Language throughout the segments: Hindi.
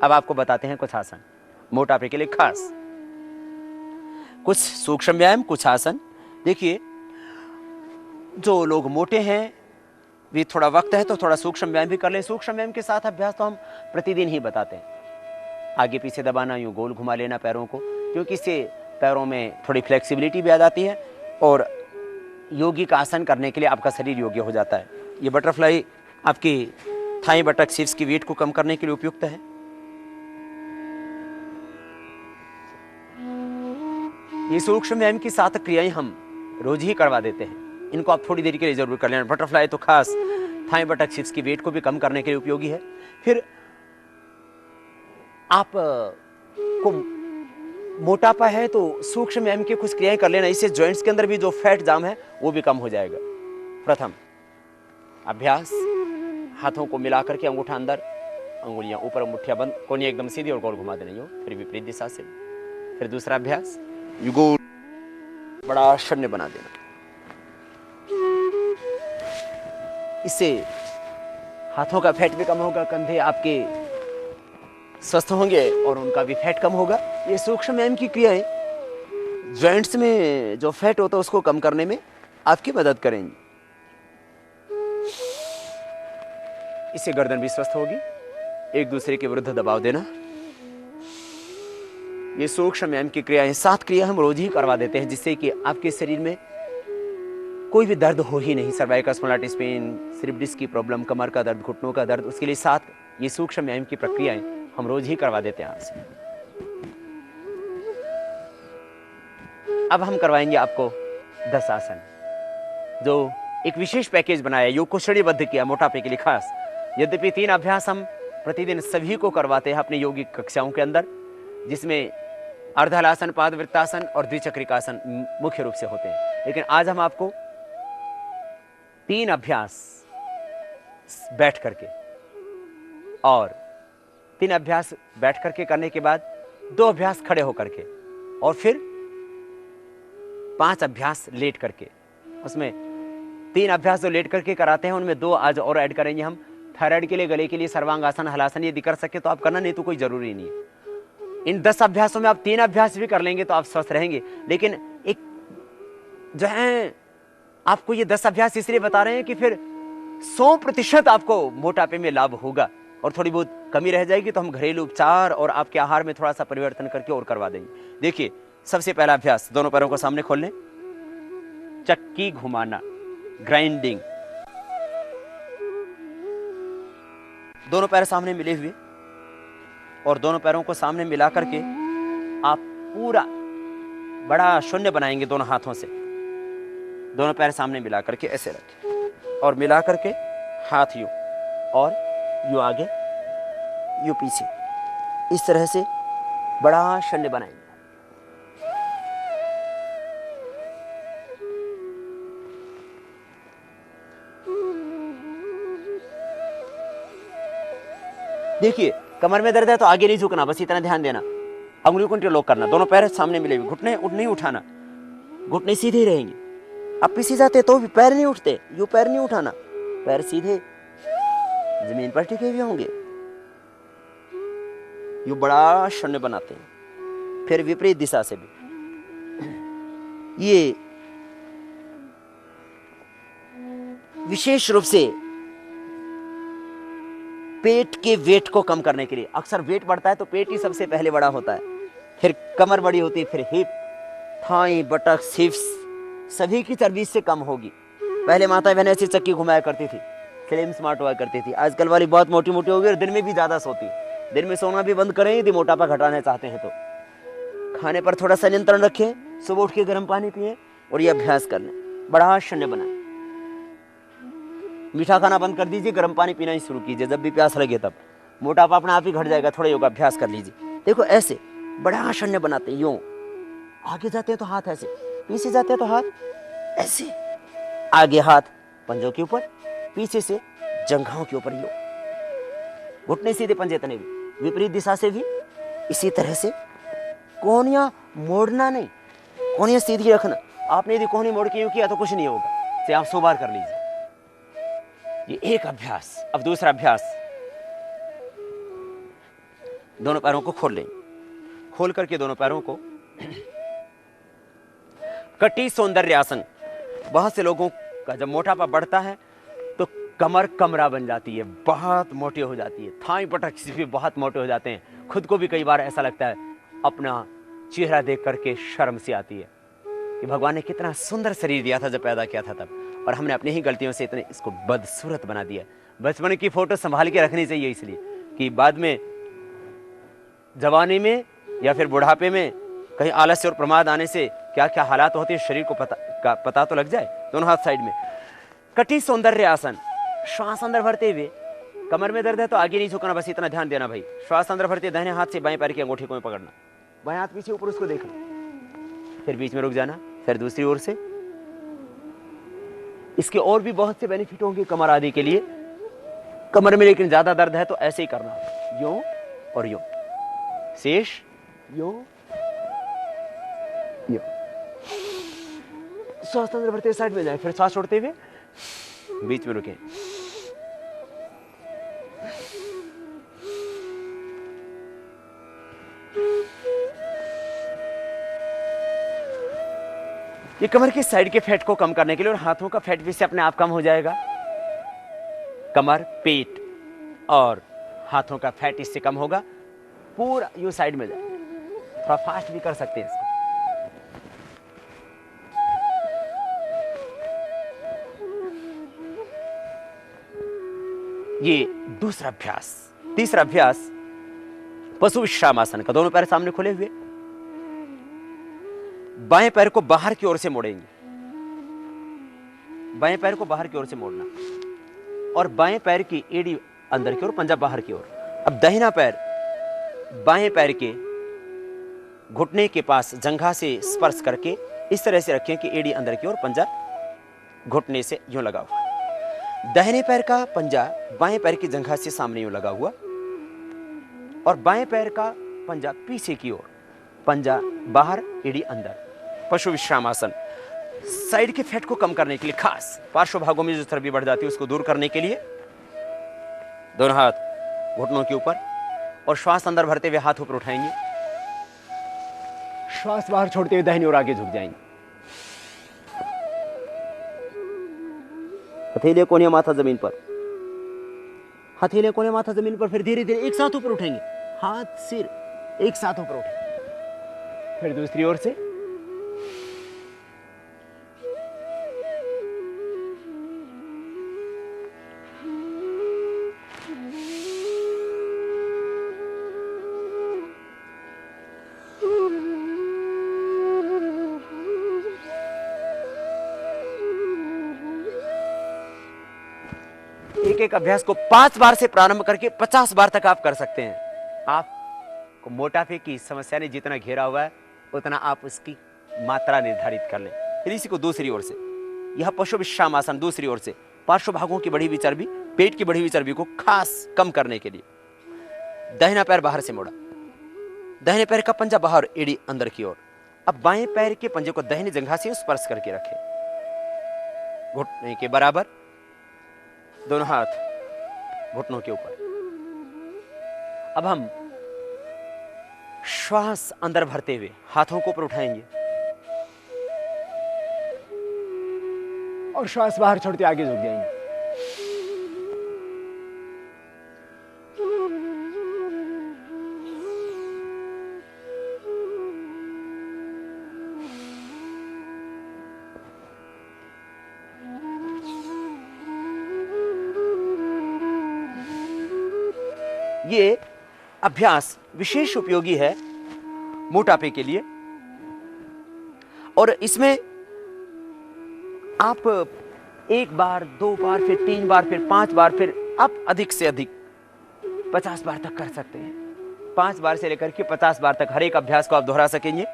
अब आपको बताते हैं कुछ आसन मोटापे के लिए खास, कुछ सूक्ष्म व्यायाम, कुछ आसन। देखिए, जो लोग मोटे हैं भी थोड़ा वक्त है तो थोड़ा सूक्ष्म व्यायाम भी कर लें। सूक्ष्म व्यायाम के साथ अभ्यास तो हम प्रतिदिन ही बताते हैं। आगे पीछे दबाना, यूं गोल घुमा लेना पैरों को, क्योंकि इससे पैरों में थोड़ी फ्लेक्सिबिलिटी भी आ जाती है और योगी का आसन करने के लिए आपका शरीर योग्य हो जाता है। ये बटरफ्लाई आपकी थाई बटक शीर्ष की वेट को कम करने के लिए उपयुक्त है। ये सूक्ष्म व्यायाम की 7 क्रियाएं हम रोज ही करवा देते हैं, इनको आप थोड़ी देर के लिए जरूर कर लेना। बटरफ्लाई तो खास थाई बटक शीर्ष की वेट को भी कम करने के लिए उपयोगी है। फिर आप को मोटापा है तो सूक्ष्म व्यायाम की कुछ क्रियाएं कर लेना, इससे जॉइंट्स के अंदर भी जो फैट जाम है वो भी कम हो जाएगा। प्रथम अभ्यास, हाथों को मिलाकर के अंगूठा अंदर, अंगुलियां ऊपर, मुट्ठियां बंद, कोनी एकदम सीधी और गोल घुमा देना, फिर विपरीत दिशा से। फिर दूसरा अभ्यास, गोल बड़ा शून्य बना देना। इससे हाथों का फैट भी कम होगा, कंधे आपके स्वस्थ होंगे और उनका भी फैट कम होगा। ये सूक्ष्म व्यायाम की क्रियाएं जॉइंट्स में जो फैट होता है उसको कम करने में आपकी मदद करेंगी। इससे गर्दन भी स्वस्थ होगी। एक दूसरे के विरुद्ध दबाव देना, ये सूक्ष्म व्यायाम की क्रियाएं 7 क्रिया हम रोज ही करवा देते हैं, जिससे कि आपके शरीर में कोई भी दर्द हो ही नहीं। Cervical spondylitis pain, slip disc की प्रॉब्लम, कमर का दर्द, घुटनों का दर्द, उसके लिए 7 ये सूक्ष्म व्यायाम की प्रक्रियाएं हम रोज ही करवा देते हैं आपसे। अब हम करवाएंगे आपको 10 आसन, जो एक विशेष पैकेज बनाया, योग को श्रेणीबद्ध किया मोटापे के लिए खास। यद्यपि 3 अभ्यास हम प्रतिदिन सभी को करवाते हैं अपने योगिक कक्षाओं के अंदर, जिसमें अर्धहलासन, पादवृत्तासन और द्विचक्रिकासन मुख्य रूप से होते हैं, लेकिन आज हम आपको 3 अभ्यास बैठ करके और 3 अभ्यास बैठ करके करने के बाद 2 अभ्यास खड़े होकर के और फिर 5 अभ्यास लेट करके, उसमें 3 अभ्यास जो लेट करके कराते हैं उनमें 2 आज और ऐड करेंगे हम। थायराइड के लिए, गले के लिए सर्वांगासन, हलासन यदि कर सके तो आप करना, नहीं तो कोई जरूरी नहीं है। इन 10 अभ्यासों में आप 3 अभ्यास भी कर लेंगे तो आप स्वस्थ रहेंगे। लेकिन एक जो है आपको ये 10 अभ्यास इसलिए बता रहे हैं कि फिर 100% आपको मोटापे में लाभ होगा और थोड़ी बहुत कमी रह जाएगी तो हम घरेलू उपचार और आपके आहार में थोड़ा सा परिवर्तन करके और करवा देंगे। देखिए, सबसे पहला अभ्यास, दोनों पैरों को सामने खोल लें, चक्की घुमाना, ग्राइंडिंग। दोनों पैर सामने मिले हुए और दोनों पैरों को सामने मिला करके आप पूरा बड़ा शून्य बनाएंगे दोनों हाथों से। दोनों पैर सामने मिला करके ऐसे रखें और मिला करके हाथ यूं और यूं आगे, यूं पीछे, इस तरह से बड़ा शून्य बनाएंगे। देखिए, कमर में दर्द है तो आगे नहीं झुकना, बस इतना ध्यान देना। अंगुलियों को इंटरलॉक करना, दोनों पैर सामने मिले हुए, घुटने नहीं उठाना, घुटने सीधे ही रहेंगे। अब पीछे जाते तो भी पैर नहीं उठते, यूं पैर नहीं उठाना, पैर सीधे जमीन पर टिके हुए होंगे। यूं बड़ा शून्य बनाते हैं। फिर विपरीत दिशा से भी ये विशेष रूप से पेट के वेट को कम करने के लिए। अक्सर वेट बढ़ता है तो पेट ही सबसे पहले बड़ा होता है, फिर कमर बड़ी होती है, फिर हिप, थाई, बटक, हिप्स, सभी की चर्बी से कम होगी। पहले माता बहनें ऐसी चक्की घुमाया करती थी, स्लिम स्मार्ट हुआ करती थी। आजकल वाली बहुत मोटी मोटी हो गई और दिन में भी ज्यादा सोती। दिन में सोना भी बंद करें यदि मोटापा घटाना चाहते हैं तो। खाने पर थोड़ा सा नियंत्रण रखें, सुबह उठ के गर्म पानी पिए और ये अभ्यास कर लें, बड़ा शून्य बनाए। मीठा खाना बंद कर दीजिए, गर्म पानी पीना ही शुरू कीजिए जब भी प्यास लगे तब। मोटापा अपने आप ही घट जाएगा, थोड़ा योगा अभ्यास कर लीजिए। देखो, ऐसे बड़ा शून्य बनाते हैं, यूं आगे जाते हैं तो हाथ ऐसे, पीछे जाते हैं तो हाथ ऐसे, आगे हाथ पंजों के ऊपर, पीछे से जंघाओं के ऊपर, यूं घुटने सीधे, पंजे तने भी। विपरीत दिशा से भी इसी तरह से। कोहनियां मोड़ना नहीं, कोहनियां सीधी रखना। आपने यदि कोहनी मोड़ के यूं किया तो कुछ नहीं होगा, से आप 100 बार कर लीजिए। ये एक अभ्यास। अब दूसरा अभ्यास, दोनों पैरों को खोल लें। खोल करके दोनों पैरों को कटी सौंदर्य आसन। बहुत से लोगों का जब मोटापा बढ़ता है तो कमर कमरा बन जाती है, बहुत मोटी हो जाती है, थाई पटक भी बहुत मोटे हो जाते हैं। खुद को भी कई बार ऐसा लगता है, अपना चेहरा देख करके शर्म सी आती है कि भगवान ने कितना सुंदर शरीर दिया था जब पैदा किया था तब, और हमने अपनी ही गलतियों से इतने इसको बदसूरत बना दिया। बचपन की फोटो संभाल के रखनी चाहिए, इसलिए कि बाद में जवानी में या फिर बुढ़ापे में कहीं आलस्य और प्रमाद आने से क्या क्या हालात होते हैं शरीर को पता तो लग जाए। दोनों हाथ साइड में, कटी सौंदर्य आसन। श्वास अंदर भरते हुए, कमर में दर्द है तो आगे नहीं झुकना, बस इतना ध्यान देना भाई। श्वास अंदर भरते दाहिने हाथ से बाएं पैर की अंगूठी को पकड़ना, बाएं हाथ पीछे ऊपर उसको देखना, फिर बीच में रुक जाना, फिर दूसरी ओर से। इसके और भी बहुत से बेनिफिट होंगे कमर आदि के लिए। कमर में लेकिन ज्यादा दर्द है तो ऐसे ही करना, यूं और यूं, शेष यूं यूं। श्वास अंदर भरते साइड में जाए, फिर सांस छोड़ते हुए बीच में रुके। ये कमर के साइड के फैट को कम करने के लिए, और हाथों का फैट भी से अपने आप कम हो जाएगा। कमर, पेट और हाथों का फैट इससे कम होगा। पूरा यू साइड में जाए, थोड़ा फास्ट भी कर सकते हैं इसको। ये दूसरा अभ्यास। तीसरा अभ्यास पशु विश्राम आसन का। दोनों पैर सामने खुले हुए, बाएं पैर को बाहर की ओर से मोड़ेंगे, बाएं पैर को बाहर की ओर से मोड़ना, और बाएं पैर की एड़ी अंदर की ओर, पंजा बाहर की ओर। अब दाहिना पैर बाएं पैर के घुटने के पास जंघा से स्पर्श करके इस तरह से रखें कि एड़ी अंदर की ओर, पंजा घुटने से यूं लगा हुआ। दाहिने पैर का पंजा बाएं पैर की जंघा से सामने यूं लगा हुआ, और बाएं पैर का पंजा पीछे की ओर, पंजा बाहर, एड़ी अंदर। पशु विश्राम आसन। साइड के फैट को कम करने के लिए, खास पार्श्व भागों में जो चर्बी बढ़ जाती है उसको दूर करने के लिए, दोनों हाथ घुटनों के ऊपर, और श्वास अंदर भरते हुए हाथ ऊपर उठाएंगे, श्वास बाहर छोड़ते हुए दाहिनी ओर आगे झुक जाएंगे। हथेली कोने माथा जमीन पर, हथेली कोने माथा जमीन पर, फिर धीरे धीरे एक साथ ऊपर उठेंगे, हाथ सिर एक साथ ऊपर उठेंगे, फिर दूसरी ओर से। एक एक अभ्यास को 5 बार से प्रारंभ करके 50 बार तक आप कर सकते हैं। आपको मोटापे की समस्या ने जितना घेरा हुआ है उतना आप उसकी मात्रा निर्धारित कर लें। फिर इसी को दूसरी ओर से, यह पशु विश्राम आसन, दूसरी ओर से पार्श्व भागों की बढ़ी हुई चर्बी, पेट की बढ़ी हुई चर्बी को खास कम करने के लिए। दाहिना पैर बाहर से मोड़ा, दाहिने पैर का पंजा बाहर, एड़ी अंदर की ओर। अब बाएं पैर के पंजे को दाहिनी जंघा से स्पर्श करके रखें, घुटने के बराबर, दोनों हाथ घुटनों के ऊपर। अब हम श्वास अंदर भरते हुए हाथों को ऊपर उठाएंगे और श्वास बाहर छोड़ते आगे झुक जाएंगे। ये अभ्यास विशेष उपयोगी है मोटापे के लिए, और इसमें आप 1 बार, 2 बार, फिर 3 बार, फिर 5 बार, फिर आप अधिक से अधिक 50 बार तक कर सकते हैं। 5 बार से लेकर के 50 बार तक हर एक अभ्यास को आप दोहरा सकेंगे।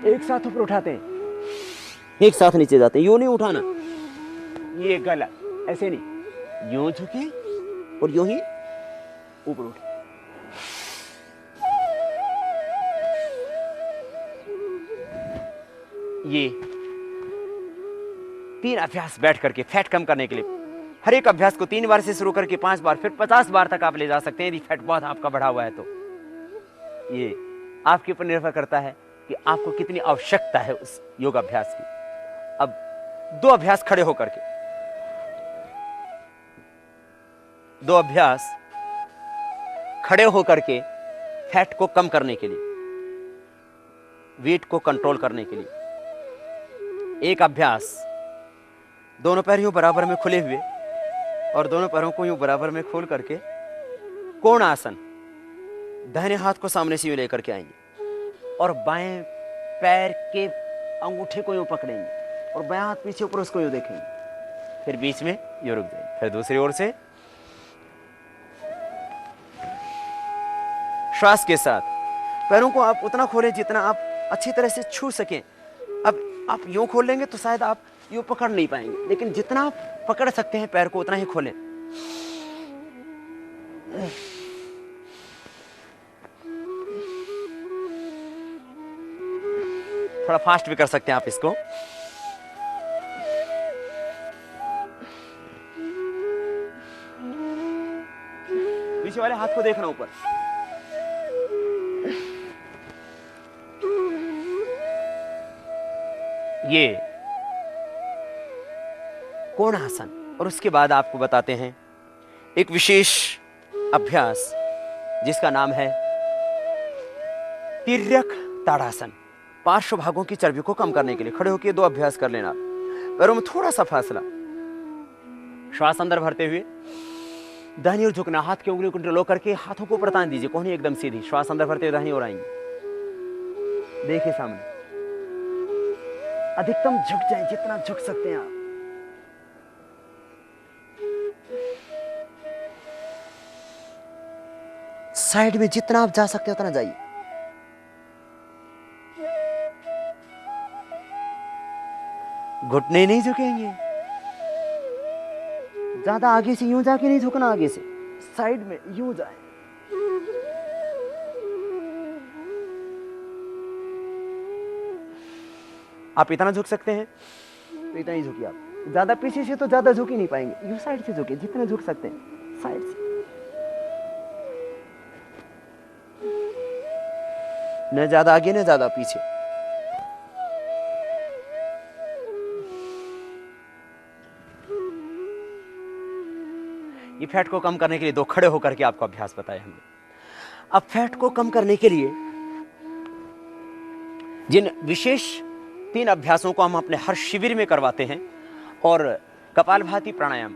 एक साथ ऊपर उठाते हैं, एक साथ नीचे जाते हैं। यूं नहीं उठाना, ये गलत, ऐसे नहीं, यूं झुके और यूं ही ऊपर उठे। ये 3 अभ्यास बैठ करके फैट कम करने के लिए, हर एक अभ्यास को 3 बार से शुरू करके 5 बार फिर 50 बार तक आप ले जा सकते हैं यदि फैट बहुत आपका बढ़ा हुआ है तो। ये आपके ऊपर निर्भर करता है कि आपको कितनी आवश्यकता है उस योगाभ्यास की। अब 2 अभ्यास खड़े होकर के, 2 अभ्यास खड़े होकर के फैट को कम करने के लिए, वेट को कंट्रोल करने के लिए। एक अभ्यास दोनों पैर यूं बराबर में खुले हुए और दोनों पैरों को यूं बराबर में खोल करके कोण आसन, दाहिने हाथ को सामने से यूं लेकर के आएंगे और बाएं पैर के अंगूठे को यूं पकड़ेंगे और बायां हाथ पीछे ऊपर उसको यूं देखेंगे, फिर बीच में यूं रुक जाएंगे, फिर दूसरी ओर से श्वास के साथ पैरों को आप उतना खोलें जितना आप अच्छी तरह से छू सकें। अब आप यूं खोल लेंगे तो शायद आप यूं पकड़ नहीं पाएंगे, लेकिन जितना आप पकड़ सकते हैं पैर को उतना ही खोलें। थोड़ा फास्ट भी कर सकते हैं आप इसको। पीछे वाले हाथ को देखना ऊपर। ये कोण आसन। और उसके बाद आपको बताते हैं एक विशेष अभ्यास जिसका नाम है तिर्यक ताड़ासन। पार्श्व भागों की चर्बी को कम करने के लिए खड़े होकर 2 अभ्यास कर लेना। पैरों में थोड़ा सा फासला, श्वास अंदर भरते हुए दाहिनी ओर झुकना, हाथ की उंगलियों को लो करके हाथों को ऊपर तान दीजिए, कोहनी एकदम सीधी। श्वास अंदर भरते हुए दाहिनी ओर आएंगे, देखिए सामने, अधिकतम झुक जाए जितना झुक सकते हैं आप। साइड में जितना आप जा सकते हैं उतना जाइए। घुटने नहीं झुकेंगे, ज्यादा आगे से यूं जाके नहीं झुकना, आगे से साइड में यूं जाए। आप इतना झुक सकते हैं तो इतना ही झुकिए। आप ज्यादा पीछे से तो ज्यादा झुक ही नहीं पाएंगे, यूं साइड से झुकिए जितना झुक सकते हैं, साइड से, न ज्यादा आगे न ज्यादा पीछे। ये फैट को कम करने के लिए 2 खड़े होकर के आपको अभ्यास बताए हमने। अब फैट को कम करने के लिए जिन विशेष 3 अभ्यासों को हम अपने हर शिविर में करवाते हैं, और कपालभाति प्राणायाम,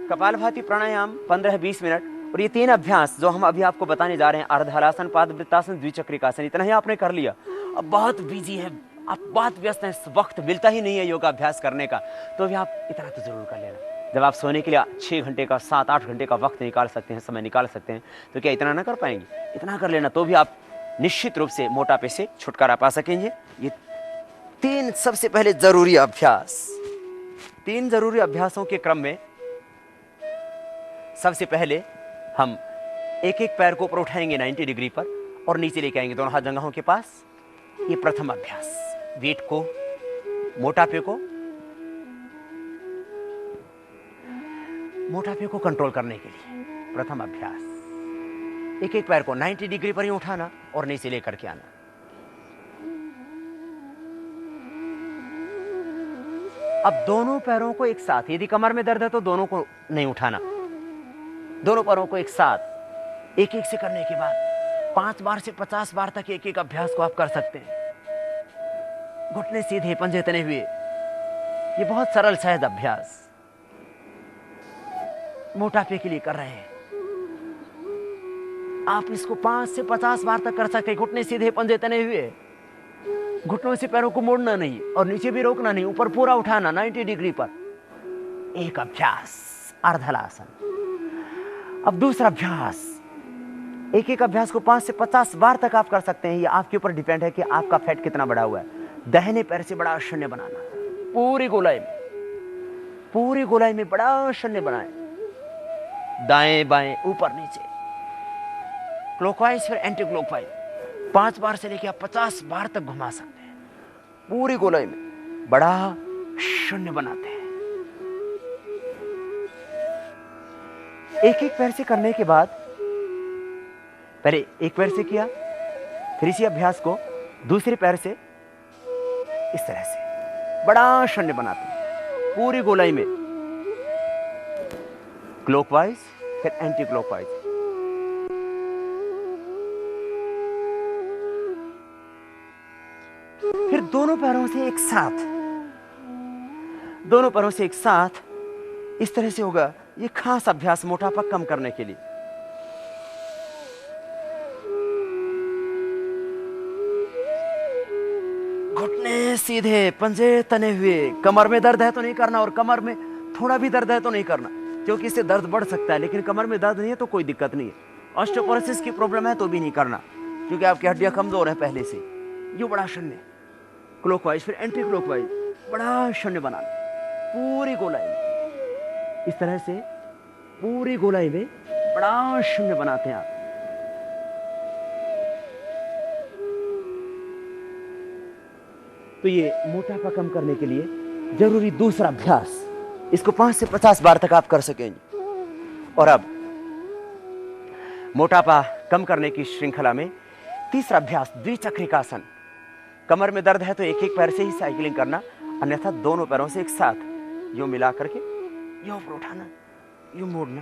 कपालभाति प्राणायाम 15-20 मिनट, और ये 3 अभ्यास जो हम अभी आपको बताने जा रहे हैं, अर्धहलासन, पादवृत्तासन, द्विचक्रिकासन, इतना ही आपने कर लिया। अब बहुत बिजी है, आप बहुत व्यस्त हैं, वक्त मिलता ही नहीं है योगाभ्यास करने का, तो भी आप इतना तो जरूर कर लेना। जब आप सोने के लिए 6 घंटे का, 7-8 घंटे का वक्त निकाल सकते हैं, समय निकाल सकते हैं, तो क्या इतना ना कर पाएंगे? इतना कर लेना, तो भी आप निश्चित रूप से मोटापे से छुटकारा पा सकेंगे। ये 3 सबसे पहले जरूरी अभ्यास, 3 जरूरी अभ्यासों के क्रम में सबसे पहले हम एक-एक पैर को ऊपर उठाएंगे 90 डिग्री पर और नीचे लेके आएंगे दोनों हाथ जंघों के पास। ये प्रथम अभ्यास, वेट को, मोटापे को कंट्रोल करने के लिए प्रथम अभ्यास। एक-एक पैर को 90 डिग्री पर ही उठाना और नीचे लेकर के आना। अब दोनों पैरों को एक साथ, यदि कमर में दर्द है तो दोनों को नहीं उठाना, दोनों पैरों को एक साथ एक-एक से करने के बाद 5 बार से 50 बार तक एक-एक अभ्यास को आप कर सकते हैं। घुटने सीधे, पंजे तने हुए, ये बहुत सरल सहज अभ्यास मोटापे के लिए कर रहे हैं। आप इसको 5 से 50 बार तक कर सकते हैं। घुटने सीधे, पंजे तने हुए, घुटनों से पैरों को मोड़ना नहीं और नीचे भी रोकना नहीं, ऊपर पूरा उठाना 90 डिग्री पर। एक अभ्यास अर्धहलासन। अब दूसरा अभ्यास, एक-एक अभ्यास को 5 से 50 बार तक आप कर सकते हैं। ये आपके ऊपर डिपेंड है कि आपका फैट कितना बढ़ा हुआ है। दाहिने पैर से बड़ा शून्य बनाना, पूरी गोलाई में बड़ा शून्य बनाएं, दाएं बाएं ऊपर नीचे, क्लॉकवाइज फिर एंटी क्लॉकवाइज। 5 बार से लेकर आप 50 बार तक घुमा सकते हैं पूरी गोलाई में। बड़ा शून्य बनाते हैं। एक एक पैर से करने के बाद, पहले एक पैर से किया, फिर इसी अभ्यास को दूसरे पैर से इस तरह से बड़ा शून्य बनाते हैं पूरी गोलाई में, क्लॉकवाइज फिर एंटी क्लॉकवाइज। फिर दोनों पैरों से एक साथ, दोनों पैरों से एक साथ इस तरह से होगा। ये खास अभ्यास मोटापा कम करने के लिए। घुटने सीधे, पंजे तने हुए। कमर में दर्द है तो नहीं करना, और कमर में थोड़ा भी दर्द है तो नहीं करना, क्योंकि इससे दर्द बढ़ सकता है। लेकिन कमर में दर्द नहीं है तो कोई दिक्कत नहीं है। ऑस्टियोपोरोसिस की प्रॉब्लम है तो भी नहीं करना, क्योंकि आपकी हड्डियां कमजोर है पहले से। ये बड़ा शून्य, क्लॉकवाइज फिर एंटी क्लॉकवाइज, बड़ा शून्य बनाना पूरी गोलाई में। इस तरह से पूरी गोलाई में बड़ा शून्य बनाते हैं आप। तो ये मोटापा कम करने के लिए जरूरी दूसरा अभ्यास, इसको 5 से 50 बार तक आप कर सकेंगे। और अब मोटापा कम करने की श्रृंखला में तीसरा अभ्यास, द्विचक्रिकासन। कमर में दर्द है तो एक एक पैर से ही साइकिलिंग करना, अन्यथा दोनों पैरों से एक साथ यूं मिला करके यूं ऊपर उठाना, यूं मोड़ना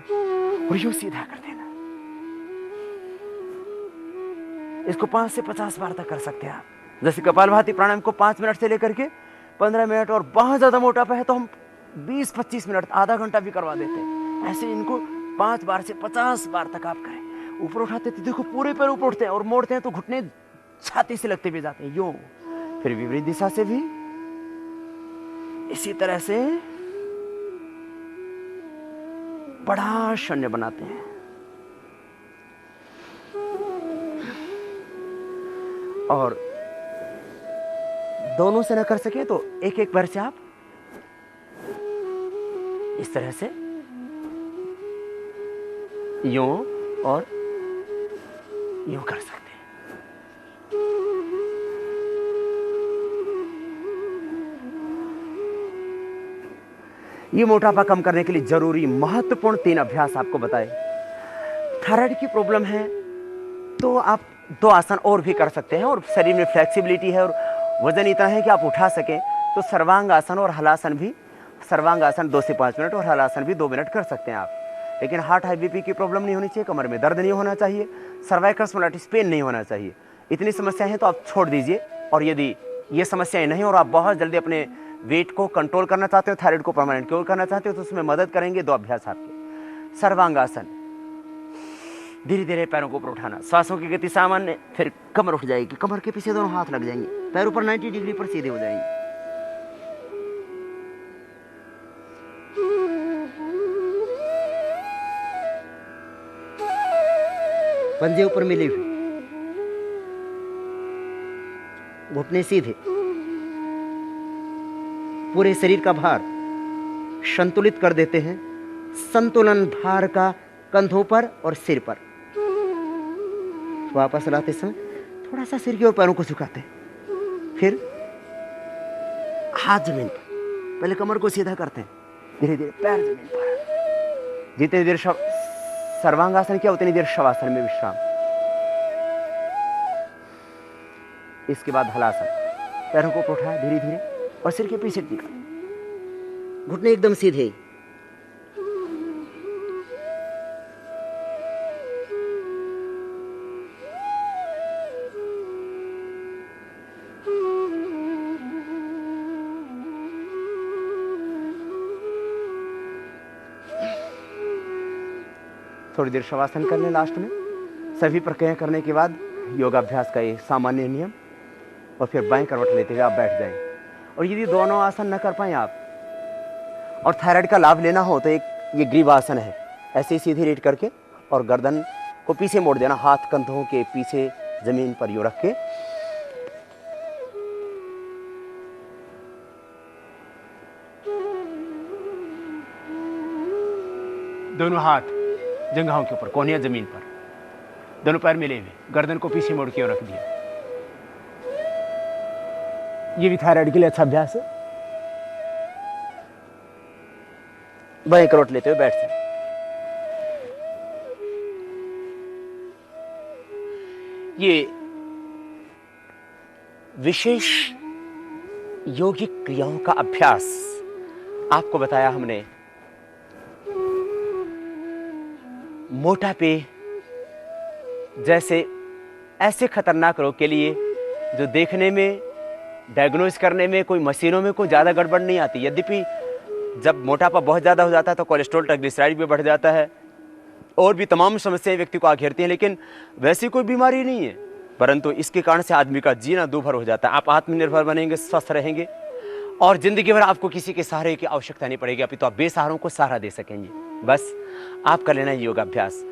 और यूं सीधा कर देना। इसको 5 से 50 बार तक कर सकते हैं आप। जैसे कपालभाति प्राणायाम को 5 मिनट से लेकर के 15 मिनट, और बहुत ज्यादा मोटापा है तो हम 20-25 मिनट, आधा घंटा भी करवा देते हैं। ऐसे इनको 5 बार से 50 बार तक आप करें। ऊपर उठाते तो देखो पूरे पैर ऊपर उठते हैं, और मोड़ते हैं तो घुटने छाती से लगते भी जाते हैं, यूं। फिर विपरीत दिशा से भी इसी तरह से बड़ा शून्य बनाते हैं। और दोनों से न कर सके तो एक एक पैर से आप इस तरह से यूं और यूं कर सकते हैं। ये मोटापा कम करने के लिए जरूरी महत्वपूर्ण 3 अभ्यास आपको बताए। थायराइड की प्रॉब्लम है तो आप 2 आसन और भी कर सकते हैं, और शरीर में फ्लेक्सिबिलिटी है और वजन इतना है कि आप उठा सकें तो सर्वांग आसन और हलासन भी, सर्वांग आसन 2 से 5 मिनट और हलासन भी 2 मिनट कर सकते हैं आप। लेकिन हार्ट हाई बीपी की प्रॉब्लम नहीं होनी चाहिए, कमर में दर्द नहीं होना चाहिए, सर्वाइकल स्पॉन्डिलाइटिस पेन नहीं होना चाहिए। इतनी समस्याएं हैं तो आप छोड़ दीजिए। और यदि ये समस्याएं नहीं और आप बहुत जल्दी अपने वेट को कंट्रोल करना चाहते हो, थायराइड को परमानेंट क्योर करना चाहते हो, तो उसमें मदद करेंगे 2 अभ्यास आपके। सर्वांगासन, धीरे धीरे पैरों को ऊपर उठाना, श्वासों की गति सामान्य, फिर कमर उठ जाएगी, कमर के पीछे दोनों हाथ लग जाएंगे, पैर ऊपर 90 डिग्री पर सीधे हो जाएंगे। पंजे ऊपर मिले हुए, घुटने सीधे, पूरे शरीर का भार संतुलित कर देते हैं। संतुलन भार का कंधों पर और सिर पर। वापस लाते समय थोड़ा सा सिर की ओर पैरों को झुकाते हैं, फिर हाथ जमीन पर, पहले कमर को सीधा करते हैं, धीरे धीरे पैर जमीन पर। जितनी देर सर्वांगासन किया उतनी देर शवासन में विश्राम। इसके बाद हलासन, पैरों को उठाया धीरे धीरे और सिर के पीछे टिका, घुटने एकदम सीधे। थोड़ी देर शवासन करने लास्ट में। सभी प्रक्रिया करने के बाद योगाभ्यास का ये सामान्य नियम, और फिर बाएं करवट लेते हुए आप बैठ जाएं। और यदि दोनों आसन न कर पाए आप और थायराइड का लाभ लेना हो तो एक ये ग्रीव आसन है, ऐसे ही सीधे लेट करके और गर्दन को पीछे मोड़ देना, हाथ कंधों के पीछे जमीन पर यूं रख के, दोनों हाथ जंघाओं के ऊपर, कोहनियां जमीन पर, दोनों पैर मिले हुए, गर्दन को पीछे मोड़ के रख दिया। ये भी थायराइड के लिए अच्छा अभ्यास है। वहीं करवट लेते हुए बैठ जाए। ये विशेष योगिक क्रियाओं का अभ्यास आपको बताया हमने मोटापे जैसे ऐसे खतरनाक रोग के लिए जो देखने में, डायग्नोज करने में, कोई मशीनों में कोई ज़्यादा गड़बड़ नहीं आती। यद्यपि जब मोटापा बहुत ज़्यादा हो जाता है तो कोलेस्ट्रॉल, ट्राइग्लिसराइड भी बढ़ जाता है और भी तमाम समस्याएं व्यक्ति को घेरती हैं, लेकिन वैसी कोई बीमारी नहीं है। परंतु इसके कारण से आदमी का जीना दूभर हो जाता है। आप आत्मनिर्भर बनेंगे, स्वस्थ रहेंगे और जिंदगी भर आपको किसी के सहारे की आवश्यकता नहीं पड़ेगी, अभी तो आप बेसहारों को सहारा दे सकेंगे। बस आप कर लेना योगाभ्यास।